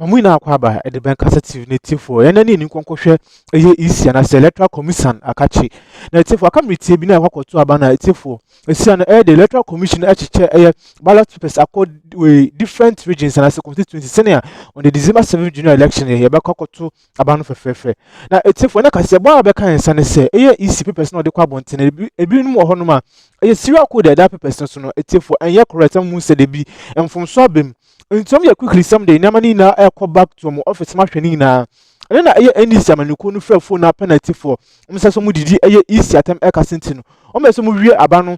Mamuna Kwaba at the bank asset native for any inconquer a year easy and as electoral commission akachi. Native for come with Tabina Wako to Abana for a son air the electoral commission at a ballot papers accord with different regions and as a constituency senior on the December 7th general election here back to Abano for Fefe. Now it's if when I can say Barbecca and San say a easy papers not the quabont and a bit more honoma. A ßrèak code that papers no it's for and ya correct and Musa de be and from Swabim. In some year quickly someday, Namani now I call back to my office machine now. And then I any time and you couldn't fail phone up penalty for Mr. Somudi a easy at Eka Sentino. Almost some real Abano.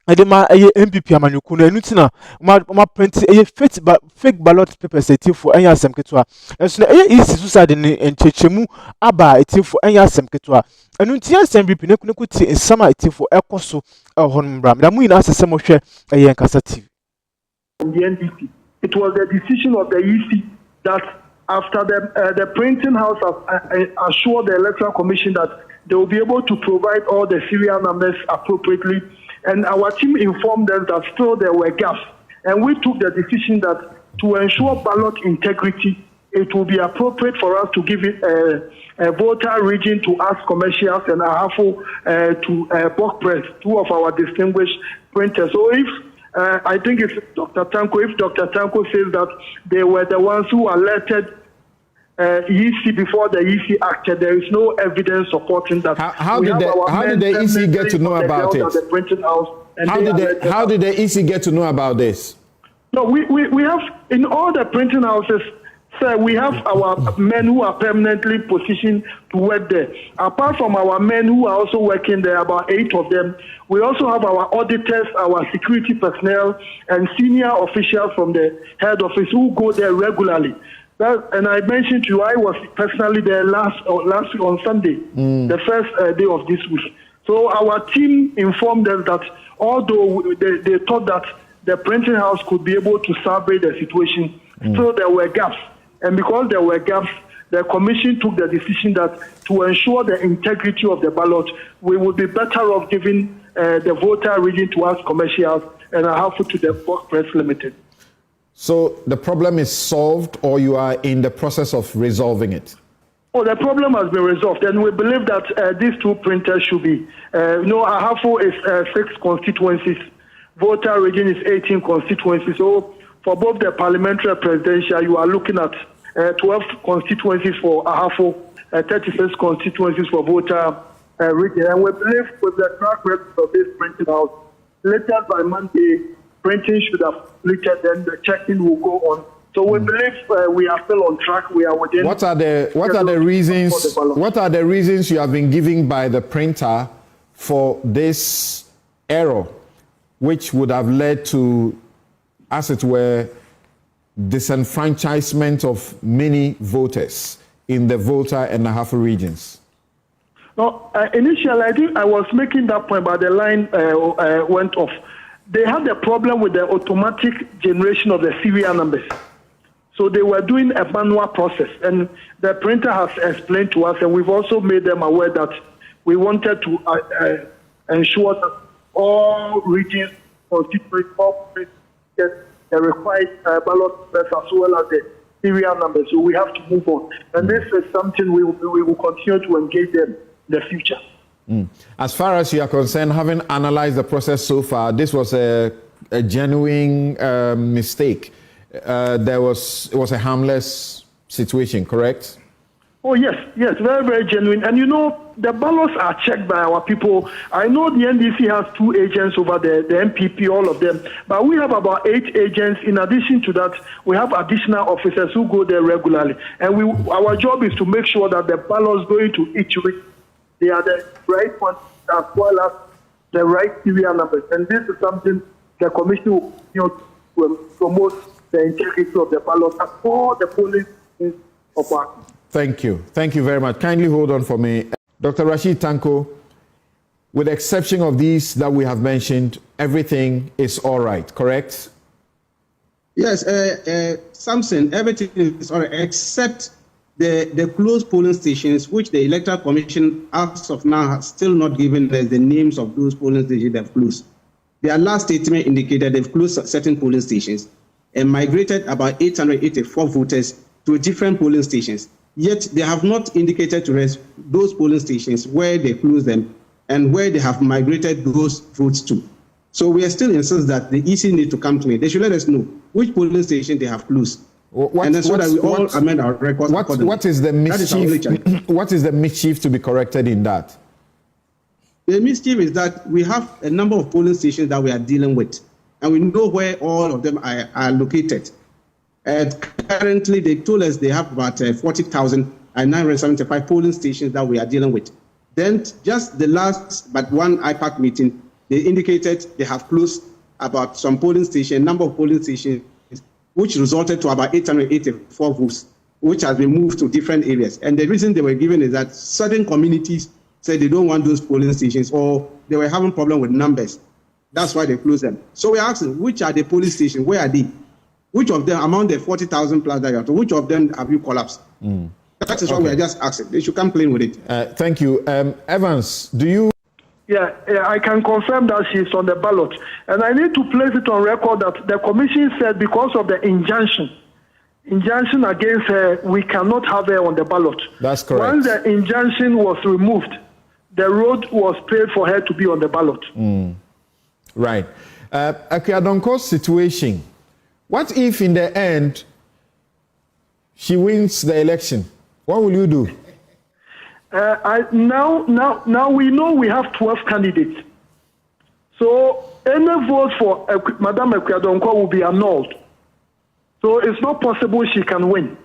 I demand a MPP Amanukuno and Nutina, my print a fake ballot papers a tip for any Sam Ketua. And so a easy suicide in Chechemu Abba a tip for any Sam Ketua. And Nutia Sam Bipinukuti in summer a tip for Ecoso or Honbram. The Moon as a summer share a Yankasati. The NDC. It was the decision of the EC that after the printing house assured the Electoral Commission that they will be able to provide all the serial numbers appropriately. And our team informed them that still there were gaps. And we took the decision that to ensure ballot integrity, it will be appropriate for us to give it a voter region to us commercials and Ahafo to Bok Press, two of our distinguished printers. So if I think it's Dr. Tanko. If Dr. Tanko says that they were the ones who alerted EC before the EC acted, there is no evidence supporting that. How did the EC get to know about it? How did the EC get to know about this? No, we have in all the printing houses. Sir, we have our men who are permanently positioned to work there. Apart from our men who are also working there, about 8 of them, we also have our auditors, our security personnel, and senior officials from the head office who go there regularly. And I mentioned to you, I was personally there last week on Sunday, the first day of this week. So our team informed us that although they thought that the printing house could be able to survey the situation, still there were gaps. And because there were gaps, the commission took the decision that to ensure the integrity of the ballot, we would be better off giving the voter region to us commercials and half to the Bok Press Limited. So the problem is solved, or you are in the process of resolving it? Oh, the problem has been resolved, and we believe that these two printers should be. Ahafo is 6 constituencies, voter region is 18 constituencies. So for both the parliamentary and presidential, you are looking at 12 constituencies for Ahafo, 36 constituencies for voter region. And we believe with the track record of this printing house, later by Monday, printing should have completed, then the checking will go on. So we believe we are still on track. We are within. What are the reasons? What are the reasons you have been given by the printer for this error, which would have led to, as it were, disenfranchisement of many voters in the voter and Ahafo regions? No, initially I think I was making that point, but the line went off. They had a problem with the automatic generation of the serial numbers. So they were doing a manual process, and the printer has explained to us, and we've also made them aware that we wanted to ensure that all regions constitute get the required ballot numbers as well as the serial numbers. So we have to move on. And this is something we will continue to engage them in the future. As far as you are concerned, having analyzed the process so far, this was a genuine mistake. It was a harmless situation, correct? Oh, yes, very, very genuine. And you know, the ballots are checked by our people. I know the NDC has 2 agents over there, the MPP, all of them. But we have about 8 agents. In addition to that, we have additional officers who go there regularly. And our job is to make sure that the ballots going to each week, they are the right ones as well as the right serial numbers. And this is something the commission will continue to promote the integrity of the ballot at all the polling of our. Thank you. Thank you very much. Kindly hold on for me. Dr. Rashid Tanko, with the exception of these that we have mentioned, everything is all right, correct? Yes, Samson, everything is all right, except the closed polling stations, which the Electoral Commission, as of now, has still not given us the names of those polling stations they've closed. Their last statement indicated they've closed certain polling stations and migrated about 884 voters to different polling stations. Yet they have not indicated to us those polling stations where they close them and where they have migrated those votes to. So we are still insist that the EC need to come to me. They should let us know which polling station they have closed. And then so that we all amend our records. What is the mischief? What is the mischief to be corrected in that? The mischief is that we have a number of polling stations that we are dealing with, and we know where all of them are located. Currently, they told us they have about 40,975 polling stations that we are dealing with. Then, just the last but one IPAC meeting, they indicated they have closed about some polling station, number of polling stations, which resulted to about 884 votes, which has been moved to different areas. And the reason they were given is that certain communities said they don't want those polling stations, or they were having problem with numbers. That's why they closed them. So we're asking, which are the polling stations? Where are they? Which of them, among the 40,000 plus that you have, which of them have you collapsed? That is what we are just asking. They should come clean with it. Thank you. Evans, do you? Yeah, I can confirm that she's on the ballot. And I need to place it on record that the commission said because of the injunction against her, we cannot have her on the ballot. That's correct. Once the injunction was removed, the road was paid for her to be on the ballot. Right. Akuadonko's situation, what if in the end she wins the election? What will you do? Now we know we have 12 candidates. So any vote for Madame Akuadonko will be annulled. So it's not possible she can win.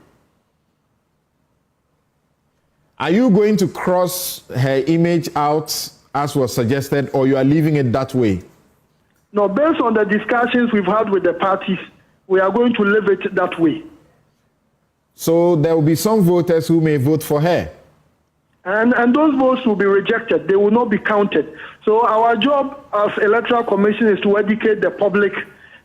Are you going to cross her image out as was suggested, or you are leaving it that way? No, based on the discussions we've had with the parties, we are going to leave it that way. So there will be some voters who may vote for her. And those votes will be rejected. They will not be counted. So our job as Electoral Commission is to educate the public,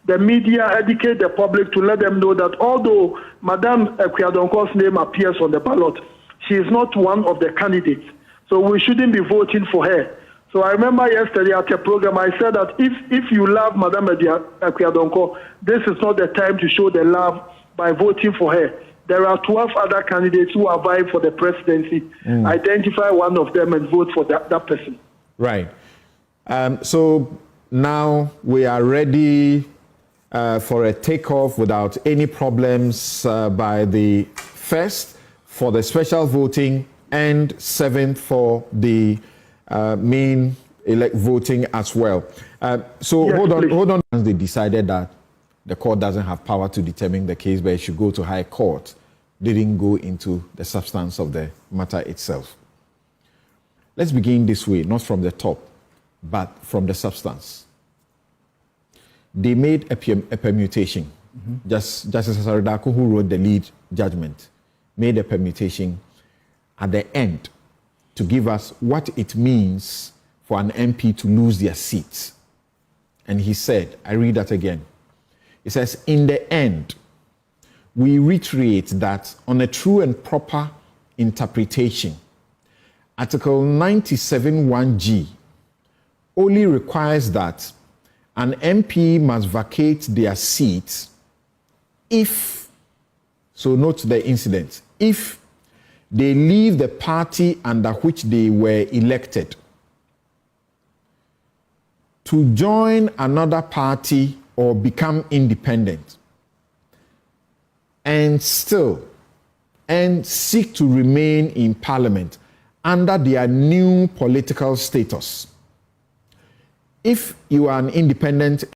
the media, educate the public to let them know that although Madame Akuadonko's name appears on the ballot, she is not one of the candidates. So we shouldn't be voting for her. So I remember yesterday at a program, I said that if you love Madame Akuadonko, this is not the time to show the love by voting for her. There are 12 other candidates who are vying for the presidency. Identify one of them and vote for that person. Right. So now we are ready for a takeoff without any problems by the 1st for the special voting and 7th for the main voting as well. So yes, hold on. They decided that the court doesn't have power to determine the case, but it should go to high court. They didn't go into the substance of the matter itself. Let's begin this way, not from the top, but from the substance. They made a permutation. Justice Asaridako, who wrote the lead judgment, made a permutation at the end to give us what it means for an MP to lose their seat. And he said, I read that again. It says, in the end, we reiterate that on a true and proper interpretation, Article 97(1)(g) only requires that an MP must vacate their seat if, so note the incident, if they leave the party under which they were elected to join another party or become independent and seek to remain in parliament under their new political status. If you are an independent